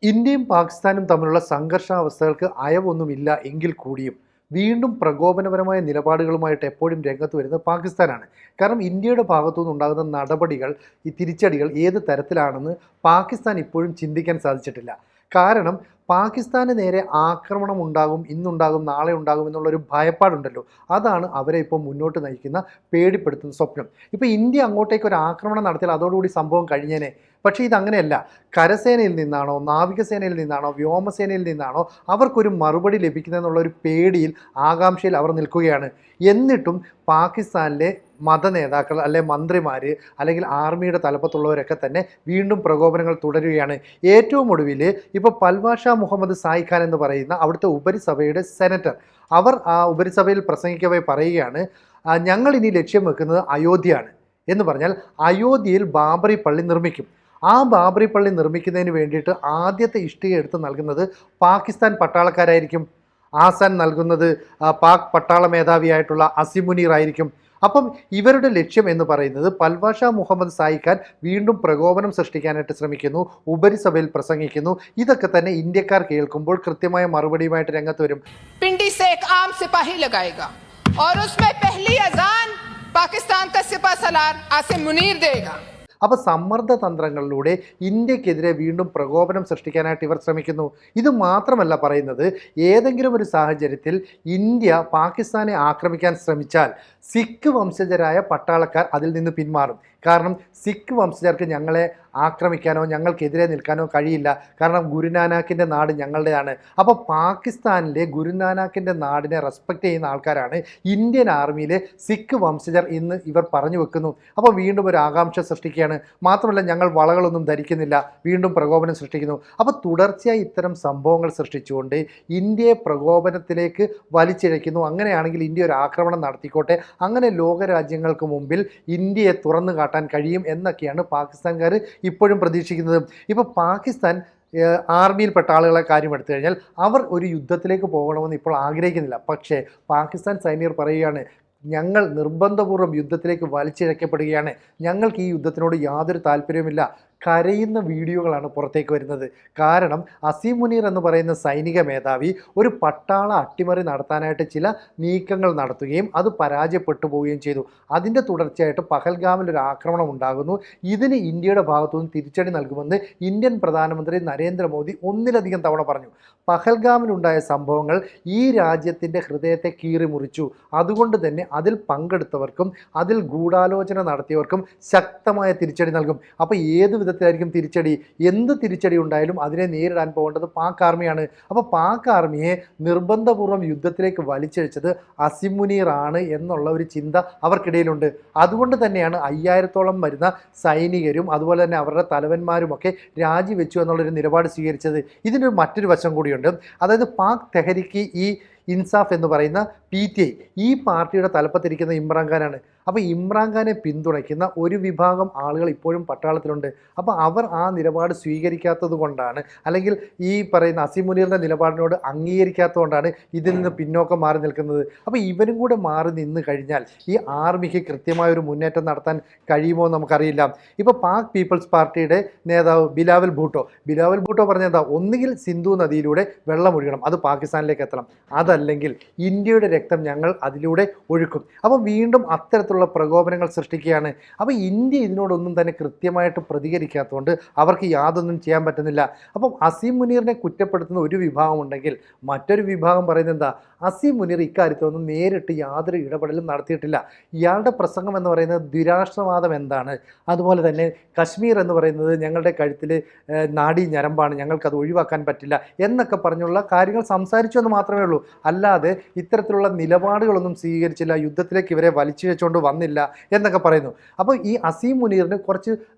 ഇന്ത്യയും പാകിസ്ഥാനും തമ്മിലുള്ള സംഘർഷാവസ്ഥകൾക്ക് അയവൊന്നുമില്ല എങ്കിൽ കൂടിയും വീണ്ടും പ്രകോപനപരമായ നിലപാടുകളുമായിട്ട് എപ്പോഴും രംഗത്ത് വരുന്നത് പാകിസ്ഥാനാണ്. കാരണം ഇന്ത്യയുടെ ഭാഗത്തുനിന്ന് ഉണ്ടാകുന്ന നടപടികൾ, ഈ തിരിച്ചടികൾ ഏത് തരത്തിലാണെന്ന് പാകിസ്ഥാൻ ഇപ്പോഴും ചിന്തിക്കാൻ സാധിച്ചിട്ടില്ല. കാരണം പാകിസ്ഥാന് നേരെ ആക്രമണം ഉണ്ടാകും, ഇന്നുണ്ടാകും, നാളെ ഉണ്ടാകും എന്നുള്ളൊരു ഭയപ്പാടുണ്ടല്ലോ, അതാണ് അവരെ ഇപ്പോൾ മുന്നോട്ട് നയിക്കുന്ന പേടിപ്പെടുത്തുന്ന സ്വപ്നം. ഇപ്പോൾ ഇന്ത്യ അങ്ങോട്ടേക്ക് ഒരു ആക്രമണം നടത്തിയാൽ അതോടുകൂടി സംഭവം കഴിഞ്ഞേനെ. പക്ഷേ ഇതങ്ങനെയല്ല. കരസേനയിൽ നിന്നാണോ, നാവികസേനയിൽ നിന്നാണോ, വ്യോമസേനയിൽ നിന്നാണോ അവർക്കൊരു മറുപടി ലഭിക്കുന്നതെന്നുള്ളൊരു പേടിയിൽ, ആകാംക്ഷയിൽ അവർ നിൽക്കുകയാണ്. എന്നിട്ടും പാകിസ്ഥാനിലെ മത നേതാക്കൾ, അല്ലെ മന്ത്രിമാർ, അല്ലെങ്കിൽ ആർമിയുടെ തലപ്പത്തുള്ളവരൊക്കെ തന്നെ വീണ്ടും പ്രകോപനങ്ങൾ തുടരുകയാണ്. ഏറ്റവും ഒടുവിൽ ഇപ്പോൾ പൽവാഷ മുഹമ്മദ് സായി ഖാൻ എന്ന് പറയുന്ന അവിടുത്തെ ഉപരിസഭയുടെ സെനറ്റർ, അവർ ആ ഉപരിസഭയിൽ പ്രസംഗിക്കവേ പറയുകയാണ്, ഞങ്ങൾ ഇനി ലക്ഷ്യം വെക്കുന്നത് അയോധ്യയാണ്. എന്ന് പറഞ്ഞാൽ അയോധ്യയിൽ ബാബറി പള്ളി നിർമ്മിക്കും. ആ ബാബറി പള്ളി നിർമ്മിക്കുന്നതിന് വേണ്ടിയിട്ട് ആദ്യത്തെ ഇഷ്ടിക എടുത്ത് നൽകുന്നത് പാകിസ്ഥാൻ പട്ടാളക്കാരായിരിക്കും. ആസാൻ നൽകുന്നത് പാക് പട്ടാള മേധാവിയായിട്ടുള്ള അസിം മുനീർ ആയിരിക്കും. അപ്പം ഇവരുടെ ലക്ഷ്യം എന്ന് പറയുന്നത് പൽവാഷ മുഹമ്മദ് സായി ഖാൻ വീണ്ടും പ്രകോപനം സൃഷ്ടിക്കാനായിട്ട് ശ്രമിക്കുന്നു, ഉപരിസഭയിൽ പ്രസംഗിക്കുന്നു. ഇതൊക്കെ തന്നെ ഇന്ത്യക്കാർ കേൾക്കുമ്പോൾ കൃത്യമായ മറുപടിയുമായിട്ട് രംഗത്ത് വരും. पिंडी से एक आम सिपाही लगाएगा और उसमें पहली अजान पाकिस्तान का सिपा सलार आसिम मुनीर देगा. അപ്പോൾ സമ്മർദ്ദ തന്ത്രങ്ങളിലൂടെ ഇന്ത്യക്കെതിരെ വീണ്ടും പ്രകോപനം സൃഷ്ടിക്കാനായിട്ട് ഇവർ ശ്രമിക്കുന്നു. ഇത് മാത്രമല്ല പറയുന്നത്, ഏതെങ്കിലും ഒരു സാഹചര്യത്തിൽ ഇന്ത്യ പാകിസ്ഥാനെ ആക്രമിക്കാൻ ശ്രമിച്ചാൽ സിഖ് വംശജരായ പട്ടാളക്കാർ അതിൽ നിന്ന് പിന്മാറും. കാരണം സിഖ് വംശജർക്ക് ഞങ്ങളെ ആക്രമിക്കാനോ ഞങ്ങൾക്കെതിരെ നിൽക്കാനോ കഴിയില്ല. കാരണം ഗുരുനാനാക്കിൻ്റെ നാട് ഞങ്ങളുടെയാണ്. അപ്പോൾ പാകിസ്ഥാനിലെ ഗുരുനാനാക്കിൻ്റെ നാടിനെ റെസ്പെക്റ്റ് ചെയ്യുന്ന ആൾക്കാരാണ് ഇന്ത്യൻ ആർമിയിലെ സിഖ് വംശജർ എന്ന് ഇവർ പറഞ്ഞു വെക്കുന്നു. അപ്പോൾ വീണ്ടും ഒരു ആകാംക്ഷ സൃഷ്ടിക്കുകയാണ്. മാത്രമല്ല, ഞങ്ങൾ വളകളൊന്നും ധരിക്കുന്നില്ല, വീണ്ടും പ്രകോപനം സൃഷ്ടിക്കുന്നു. അപ്പോൾ തുടർച്ചയായി ഇത്തരം സംഭവങ്ങൾ സൃഷ്ടിച്ചുകൊണ്ട് ഇന്ത്യയെ പ്രകോപനത്തിലേക്ക് വലിച്ചിഴയ്ക്കുന്നു. അങ്ങനെയാണെങ്കിൽ ഇന്ത്യ ഒരു ആക്രമണം നടത്തിക്കോട്ടെ, അങ്ങനെ ലോകരാജ്യങ്ങൾക്ക് മുമ്പിൽ ഇന്ത്യയെ തുറന്നു കാട്ടാൻ കഴിയും എന്നൊക്കെയാണ് പാകിസ്ഥാൻകാർ ഇപ്പോഴും പ്രതീക്ഷിക്കുന്നത്. ഇപ്പോൾ പാകിസ്ഥാൻ ആർമിയിൽപ്പെട്ട ആളുകളെ കാര്യം എടുത്തു കഴിഞ്ഞാൽ അവർ ഒരു യുദ്ധത്തിലേക്ക് പോകണമെന്ന് ഇപ്പോൾ ആഗ്രഹിക്കുന്നില്ല. പക്ഷേ പാകിസ്ഥാൻ സൈനികർ പറയുകയാണ്, ഞങ്ങൾ നിർബന്ധപൂർവ്വം യുദ്ധത്തിലേക്ക് വലിച്ചിഴക്കപ്പെടുകയാണ്, ഞങ്ങൾക്ക് ഈ യുദ്ധത്തിനോട് യാതൊരു താല്പര്യവുമില്ല. കരയുന്ന വീഡിയോകളാണ് പുറത്തേക്ക് വരുന്നത്. കാരണം അസീം മുനീർ എന്ന് പറയുന്ന സൈനിക മേധാവി ഒരു പട്ടാള അട്ടിമറി നടത്താനായിട്ട് ചില നീക്കങ്ങൾ നടത്തുകയും അത് പരാജയപ്പെട്ടു പോവുകയും ചെയ്തു. അതിൻ്റെ തുടർച്ചയായിട്ട് പഹൽഗാമിൽ ഒരു ആക്രമണം ഉണ്ടാകുന്നു. ഇതിന് ഇന്ത്യയുടെ ഭാഗത്തുനിന്ന് തിരിച്ചടി നൽകുമെന്ന് ഇന്ത്യൻ പ്രധാനമന്ത്രി നരേന്ദ്രമോദി ഒന്നിലധികം തവണ പറഞ്ഞു. പഹൽഗാമിലുണ്ടായ സംഭവങ്ങൾ ഈ രാജ്യത്തിൻ്റെ ഹൃദയത്തെ കീറി മുറിച്ചു. അതുകൊണ്ട് തന്നെ അതിൽ പങ്കെടുത്തവർക്കും അതിൽ ഗൂഢാലോചന നടത്തിയവർക്കും ശക്തമായ തിരിച്ചടി നൽകും. അപ്പോൾ ഏത് വിധത്തിലായിരിക്കും തിരിച്ചടി? എന്ത് തിരിച്ചടി ഉണ്ടായാലും അതിനെ നേരിടാൻ പോകേണ്ടത് പാക് ആർമിയാണ്. അപ്പോൾ പാക് ആർമിയെ നിർബന്ധപൂർവ്വം യുദ്ധത്തിലേക്ക് വലിച്ചഴിച്ചത് അസിം മുനീർ ആണ് എന്നുള്ള ഒരു ചിന്ത അവർക്കിടയിലുണ്ട്. അതുകൊണ്ട് തന്നെയാണ് 5000-ഓളം വരുന്ന സൈനികരും അതുപോലെ തന്നെ അവരുടെ തലവന്മാരുമൊക്കെ രാജിവെച്ചു എന്നുള്ളൊരു നിലപാട് സ്വീകരിച്ചത്. ഇതിനൊരു മറ്റൊരു വശം കൂടിയുണ്ട്. അതായത് പാക് തെഹരിക്ക് ഈ ഇൻസാഫ് എന്ന് പറയുന്ന PTI, ഈ പാർട്ടിയുടെ തലപ്പത്തിരിക്കുന്ന ഇമ്രാൻഖാനാണ്. അപ്പോൾ ഇമ്രാൻഖാനെ പിന്തുണയ്ക്കുന്ന ഒരു വിഭാഗം ആളുകൾ ഇപ്പോഴും പട്ടാളത്തിലുണ്ട്. അപ്പോൾ അവർ ആ നിലപാട് സ്വീകരിക്കാത്തത് കൊണ്ടാണ്, അല്ലെങ്കിൽ ഈ പറയുന്ന അസീം മുനീറിൻ്റെ നിലപാടിനോട് അംഗീകരിക്കാത്തത് കൊണ്ടാണ് ഇതിൽ നിന്ന് പിന്നോക്കം മാറി നിൽക്കുന്നത്. അപ്പോൾ ഇവരും കൂടെ മാറി നിന്ന് കഴിഞ്ഞാൽ ഈ ആർമിക്ക് കൃത്യമായൊരു മുന്നേറ്റം നടത്താൻ കഴിയുമോ എന്ന് നമുക്കറിയില്ല. ഇപ്പോൾ പാക് പീപ്പിൾസ് പാർട്ടിയുടെ നേതാവ് ബിലാവൽ ഭൂട്ടോ പറഞ്ഞതാ, ഒന്നുകിൽ സിന്ധു നദിയിലൂടെ വെള്ളമൊഴുകണം, അത് പാകിസ്ഥാനിലേക്ക് എത്തണം, അതല്ലെങ്കിൽ ഇന്ത്യയുടെ രക്തം ഞങ്ങൾ അതിലൂടെ ഒഴുക്കും. അപ്പോൾ വീണ്ടും അത്തരത്തിലുള്ള പ്രകോപനങ്ങൾ സൃഷ്ടിക്കുകയാണ്. അപ്പോൾ ഇന്ത്യ ഇതിനോടൊന്നും തന്നെ കൃത്യമായിട്ട് പ്രതികരിക്കാത്തതുകൊണ്ട് അവർക്ക് യാതൊന്നും ചെയ്യാൻ പറ്റുന്നില്ല. അപ്പം അസീം മുനീറിനെ കുറ്റപ്പെടുത്തുന്ന ഒരു വിഭാഗം ഉണ്ടെങ്കിൽ മറ്റൊരു വിഭാഗം പറയുന്നത് എന്താ, അസീം മുനീർ ഇക്കാര്യത്തിലൊന്നും നേരിട്ട് യാതൊരു ഇടപെടലും നടത്തിയിട്ടില്ല. ഇയാളുടെ പ്രസംഗം എന്ന് പറയുന്നത് ദ്വിരാഷ്ട്രവാദം എന്താണ്, അതുപോലെ തന്നെ കശ്മീർ എന്ന് പറയുന്നത് ഞങ്ങളുടെ കഴുത്തിൽ നാഡീ ഞരമ്പാണ്, ഞങ്ങൾക്കത് ഒഴിവാക്കാൻ പറ്റില്ല എന്നൊക്കെ പറഞ്ഞുള്ള കാര്യങ്ങൾ സംസാരിച്ചു എന്ന് മാത്രമേ ഉള്ളൂ. അല്ലാതെ ഇത്തരത്തിലുള്ള നിലപാടുകളൊന്നും സ്വീകരിച്ചില്ല, യുദ്ധത്തിലേക്ക് ഇവരെ വലിച്ചിഴച്ചുകൊണ്ട് വന്നില്ല എന്നൊക്കെ പറയുന്നു. അപ്പോൾ ഈ അസീം മുനീറിന് കുറച്ച്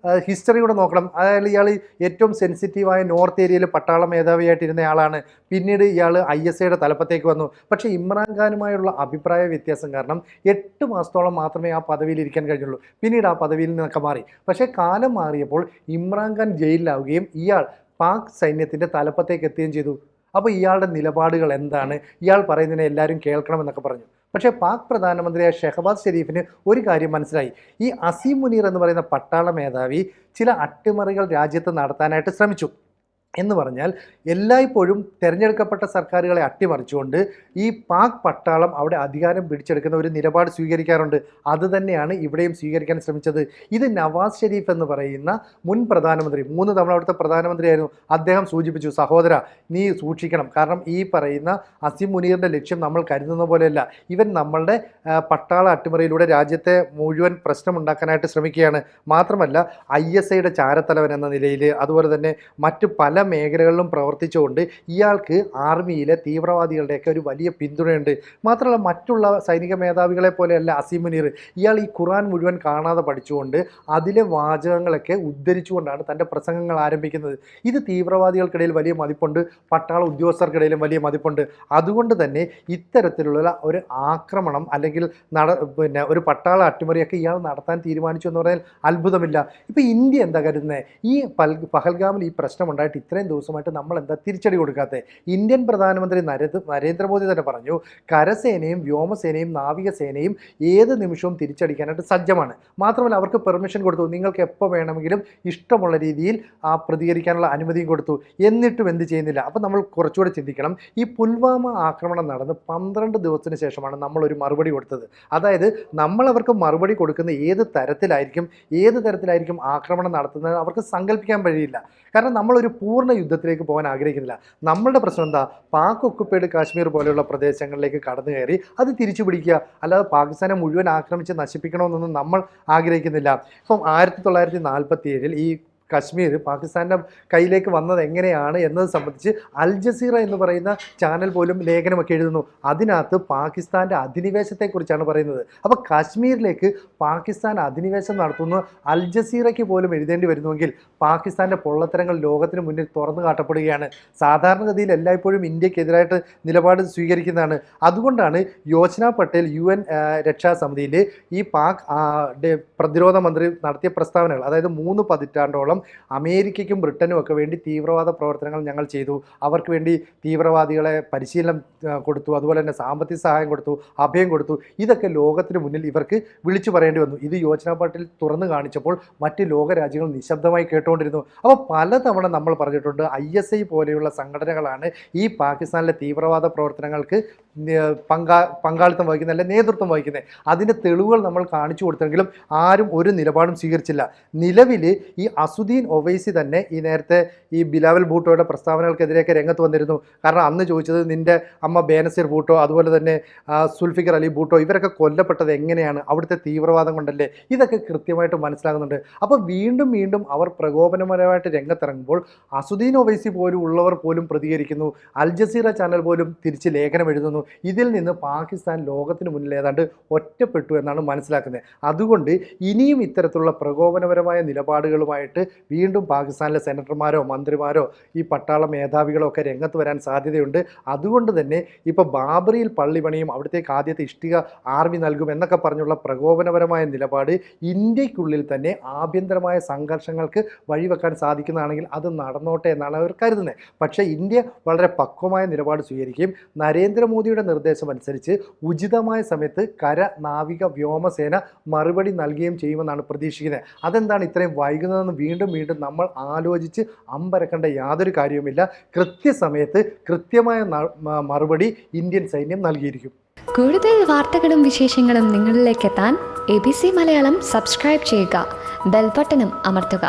ഹിസ്റ്ററി കൂടെ നോക്കണം. അതായത് ഇയാൾ ഏറ്റവും സെൻസിറ്റീവായ നോർത്ത് ഏരിയയിൽ പട്ടാള മേധാവിയായിട്ടിരുന്ന ആളാണ്. പിന്നീട് ഇയാൾ ISIയുടെ തലപ്പത്തേക്ക് വന്നു. പക്ഷേ ഇമ്രാൻഖാനുമായുള്ള അഭിപ്രായ വ്യത്യാസം കാരണം 8 മാസത്തോളം മാത്രമേ ആ പദവിയിൽ ഇരിക്കാൻ കഴിഞ്ഞുള്ളൂ. പിന്നീട് ആ പദവിയിൽ നിന്നൊക്കെ മാറി. പക്ഷേ കാലം മാറിയപ്പോൾ ഇമ്രാൻഖാൻ ജയിലിലാവുകയും ഇയാൾ പാക് സൈന്യത്തിൻ്റെ തലപ്പത്തേക്ക് എത്തുകയും ചെയ്തു. അപ്പോൾ ഇയാളുടെ നിലപാടുകൾ എന്താണ്, ഇയാൾ പറയുന്നതിനെ എല്ലാവരും കേൾക്കണമെന്നൊക്കെ പറഞ്ഞു. പക്ഷേ പാക് പ്രധാനമന്ത്രിയായ ഷെഹബാസ് ഷെരീഫിന് ഒരു കാര്യം മനസ്സിലായി. ഈ അസീം മുനീർ എന്ന് പറയുന്ന പട്ടാള മേധാവി ചില അട്ടിമറികൾ രാജ്യത്ത് നടത്താനായിട്ട് ശ്രമിച്ചു. എന്ന് പറഞ്ഞാൽ എല്ലായ്പ്പോഴും തിരഞ്ഞെടുക്കപ്പെട്ട സർക്കാരുകളെ അട്ടിമറിച്ചുകൊണ്ട് ഈ പാക് പട്ടാളം അവിടെ അധികാരം പിടിച്ചെടുക്കുന്ന ഒരു നിലപാട് സ്വീകരിക്കാറുണ്ട്. അതുതന്നെയാണ് ഇവിടെയും സ്വീകരിക്കാൻ ശ്രമിച്ചത്. ഇത് നവാസ് ഷെരീഫ് എന്ന് പറയുന്ന മുൻ പ്രധാനമന്ത്രി, 3 തവണ അവിടുത്തെ പ്രധാനമന്ത്രിയായിരുന്നു, അദ്ദേഹം സൂചിപ്പിച്ചു, സഹോദര നീ സൂക്ഷിക്കണം, കാരണം ഈ പറയുന്ന അസീം മുനീറിൻ്റെ ലക്ഷ്യം നമ്മൾ കരുതുന്ന പോലെയല്ല, ഇവൻ നമ്മളുടെ പട്ടാള അട്ടിമറിയിലൂടെ രാജ്യത്തെ മുഴുവൻ പ്രശ്നമുണ്ടാക്കാനായിട്ട് ശ്രമിക്കുകയാണ്. മാത്രമല്ല ISIയുടെ ചാരത്തലവൻ എന്ന നിലയിൽ അതുപോലെ തന്നെ മറ്റ് പല മേഖലകളിലും പ്രവർത്തിച്ചുകൊണ്ട് ഇയാൾക്ക് ആർമിയിലെ തീവ്രവാദികളുടെയൊക്കെ ഒരു വലിയ പിന്തുണയുണ്ട്. മാത്രമല്ല മറ്റുള്ള സൈനിക മേധാവികളെ പോലെയല്ല അസീം മുനീർ. ഇയാൾ ഈ ഖുർആൻ മുഴുവൻ കാണാതെ പഠിച്ചുകൊണ്ട് അതിലെ വാചകങ്ങളൊക്കെ ഉദ്ധരിച്ചുകൊണ്ടാണ് തൻ്റെ പ്രസംഗങ്ങൾ ആരംഭിക്കുന്നത്. ഇത് തീവ്രവാദികൾക്കിടയിൽ വലിയ മതിപ്പുണ്ട്, പട്ടാള ഉദ്യോഗസ്ഥർക്കിടയിലും വലിയ മതിപ്പുണ്ട്. അതുകൊണ്ട് തന്നെ ഇത്തരത്തിലുള്ള ഒരു ആക്രമണം അല്ലെങ്കിൽ ഒരു പട്ടാള അട്ടിമറിയൊക്കെ ഇയാൾ നടത്താൻ തീരുമാനിച്ചു എന്ന് പറഞ്ഞാൽ അത്ഭുതമില്ല. ഇപ്പോൾ ഇന്ത്യ എന്താ കരുതുന്നത്? ഈ പഹൽഗാമിൽ ഈ പ്രശ്നമുണ്ടായിട്ട് ഇത്രയും ദിവസമായിട്ട് നമ്മൾ എന്താ തിരിച്ചടി കൊടുക്കാത്തത്? ഇന്ത്യൻ പ്രധാനമന്ത്രി നരേന്ദ്രമോദി തന്നെ പറഞ്ഞു, കരസേനയും വ്യോമസേനയും നാവികസേനയും ഏത് നിമിഷവും തിരിച്ചടിക്കാനായിട്ട് സജ്ജമാണ്. മാത്രമല്ല അവർക്ക് പെർമിഷൻ കൊടുത്തു, നിങ്ങൾക്ക് എപ്പോൾ വേണമെങ്കിലും ഇഷ്ടമുള്ള രീതിയിൽ പ്രതികരിക്കാനുള്ള അനുമതിയും കൊടുത്തു. എന്നിട്ടും എന്ത് ചെയ്യുന്നില്ല? അപ്പോൾ നമ്മൾ കുറച്ചുകൂടെ ചിന്തിക്കണം. ഈ പുൽവാമ ആക്രമണം നടന്ന് 12 ദിവസത്തിന് ശേഷമാണ് നമ്മളൊരു മറുപടി കൊടുത്തത്. അതായത് നമ്മൾ അവർക്ക് മറുപടി കൊടുക്കുന്ന ഏത് തരത്തിലായിരിക്കും ആക്രമണം നടത്തുന്നത് അവർക്ക് സങ്കല്പിക്കാൻ കഴിയില്ല. കാരണം നമ്മളൊരു പൂർണ്ണ യുദ്ധത്തിലേക്ക് പോകാൻ ആഗ്രഹിക്കുന്നില്ല. നമ്മളുടെ പ്രശ്നം എന്താ? പാക് ഒക്കുപ്പൈഡ് കാശ്മീർ പോലെയുള്ള പ്രദേശങ്ങളിലേക്ക് കടന്നു കയറി അത് തിരിച്ചു പിടിക്കുക, അല്ലാതെ പാകിസ്ഥാനെ മുഴുവൻ ആക്രമിച്ച് നശിപ്പിക്കണമെന്നൊന്നും നമ്മൾ ആഗ്രഹിക്കുന്നില്ല. ഇപ്പം 1947 ഈ കശ്മീർ പാകിസ്ഥാൻ്റെ കയ്യിലേക്ക് വന്നത് എങ്ങനെയാണ് എന്നത് സംബന്ധിച്ച് അൽ ജസീറ എന്ന് പറയുന്ന ചാനൽ പോലും ലേഖനമൊക്കെ എഴുതുന്നു. അതിനകത്ത് പാകിസ്ഥാൻ്റെ അധിനിവേശത്തെക്കുറിച്ചാണ് പറയുന്നത്. അപ്പോൾ കാശ്മീരിലേക്ക് പാകിസ്ഥാൻ അധിനിവേശം നടത്തുന്നു അൽ ജസീറയ്ക്ക് പോലും എഴുതേണ്ടി വരുന്നുവെങ്കിൽ പാകിസ്ഥാൻ്റെ പൊള്ളത്തരങ്ങൾ ലോകത്തിന് മുന്നിൽ തുറന്നു കാട്ടപ്പെടുകയാണ്. സാധാരണഗതിയിൽ എല്ലായ്പ്പോഴും ഇന്ത്യക്കെതിരായിട്ട് നിലപാട് സ്വീകരിക്കുന്നതാണ്. അതുകൊണ്ടാണ് യോജന പട്ടേൽ UN രക്ഷാസമിതിയിൽ ഈ പാക് പ്രതിരോധ മന്ത്രി നടത്തിയ പ്രസ്താവനകൾ, അതായത് 3 പതിറ്റാണ്ടോളം അമേരിക്കയ്ക്കും ബ്രിട്ടനും ഒക്കെ വേണ്ടി തീവ്രവാദ പ്രവർത്തനങ്ങൾ ഞങ്ങൾ ചെയ്തു, അവർക്ക് വേണ്ടി തീവ്രവാദികളെ പരിശീലനം കൊടുത്തു, അതുപോലെ തന്നെ സാമ്പത്തിക സഹായം കൊടുത്തു, അഭയം കൊടുത്തു. ഇതൊക്കെ ലോകത്തിന് മുന്നിൽ ഇവർക്ക് വിളിച്ചു പറയേണ്ടി വന്നു. ഇത് യോജന പട്ടേൽ തുറന്നു കാണിച്ചപ്പോൾ മറ്റ് ലോകരാജ്യങ്ങൾ നിശബ്ദമായി കേട്ടുകൊണ്ടിരുന്നു. അപ്പോൾ പലതവണ നമ്മൾ പറഞ്ഞിട്ടുണ്ട്, ISI പോലെയുള്ള സംഘടനകളാണ് ഈ പാകിസ്ഥാനിലെ തീവ്രവാദ പ്രവർത്തനങ്ങൾക്ക് പങ്കാളിത്തം വഹിക്കുന്നത്, അല്ലെങ്കിൽ നേതൃത്വം വഹിക്കുന്നത്. അതിൻ്റെ തെളിവുകൾ നമ്മൾ കാണിച്ചു കൊടുത്തെങ്കിലും ആരും ഒരു നിലപാടും സ്വീകരിച്ചില്ല. നിലവിൽ ഈ അസുദ്ദീൻ ഒവൈസി തന്നെ ഈ നേരത്തെ ഈ ബിലാവൽ ഭൂട്ടോയുടെ പ്രസ്താവനകൾക്കെതിരെയൊക്കെ രംഗത്ത് വന്നിരുന്നു. കാരണം അന്ന് ചോദിച്ചത്, നിൻ്റെ അമ്മ ബേനസീർ ഭൂട്ടോ അതുപോലെ തന്നെ സുൽഫിക്കർ അലി ഭൂട്ടോ ഇവരൊക്കെ കൊല്ലപ്പെട്ടത് എങ്ങനെയാണ്? അവിടുത്തെ തീവ്രവാദം കൊണ്ടല്ലേ? ഇതൊക്കെ കൃത്യമായിട്ട് മനസ്സിലാകുന്നുണ്ട്. അപ്പോൾ വീണ്ടും വീണ്ടും അവർ പ്രകോപനപരമായിട്ട് രംഗത്തിറങ്ങുമ്പോൾ അസുദ്ദീൻ ഒവൈസി പോലും ഉള്ളവർ പോലും പ്രതികരിക്കുന്നു, അൽ ജസീറ ചാനൽ പോലും തിരിച്ച് ലേഖനം എഴുതുന്നു. ഇതിൽ നിന്ന് പാകിസ്ഥാൻ ലോകത്തിന് മുന്നിൽ ഏതാണ്ട് ഒറ്റപ്പെട്ടു എന്നാണ് മനസ്സിലാക്കുന്നത്. അതുകൊണ്ട് ഇനിയും ഇത്തരത്തിലുള്ള പ്രകോപനപരമായ നിലപാടുകളുമായിട്ട് വീണ്ടും പാകിസ്ഥാനിലെ സെനറ്റർമാരോ മന്ത്രിമാരോ ഈ പട്ടാള മേധാവികളോ ഒക്കെ രംഗത്ത് വരാൻ സാധ്യതയുണ്ട്. അതുകൊണ്ട് തന്നെ ഇപ്പോൾ ബാബറിയിൽ പള്ളി പണിയും, അവിടത്തേക്ക് ആദ്യത്തെ ഇഷ്ടിക ആർമി നൽകും എന്നൊക്കെ പറഞ്ഞുള്ള പ്രകോപനപരമായ നിലപാട് ഇന്ത്യക്കുള്ളിൽ തന്നെ ആഭ്യന്തരമായ സംഘർഷങ്ങൾക്ക് വഴിവെക്കാൻ സാധിക്കുന്നതാണെങ്കിൽ അത് നടന്നോട്ടെ എന്നാണ് അവർ കരുതുന്നത്. പക്ഷേ ഇന്ത്യ വളരെ പക്വമായ നിലപാട് സ്വീകരിക്കുകയും നരേന്ദ്രമോദിയുടെ നിർദ്ദേശം അനുസരിച്ച് ഉചിതമായ സമയത്ത് കര, നാവിക, വ്യോമസേന മറുപടി നൽകുകയും ചെയ്യുമെന്നാണ് പ്രതീക്ഷിക്കുന്നത്. അതെന്താണ് ഇത്രയും വൈകുന്നതെന്ന് വീണ്ടും വീണ്ടും നമ്മൾ ആലോചിച്ച് അമ്പരക്കേണ്ട യാതൊരു കാര്യവുമില്ല. കൃത്യസമയത്ത് കൃത്യമായ മറുപടി ഇന്ത്യൻ സൈന്യം നൽകിയിരിക്കും. കൂടുതൽ വാർത്തകളും വിശേഷങ്ങളും നിങ്ങളിലേക്ക് എത്താൻ ABC മലയാളം സബ്സ്ക്രൈബ് ചെയ്യുക, ബെൽ ബട്ടണും അമർത്തുക.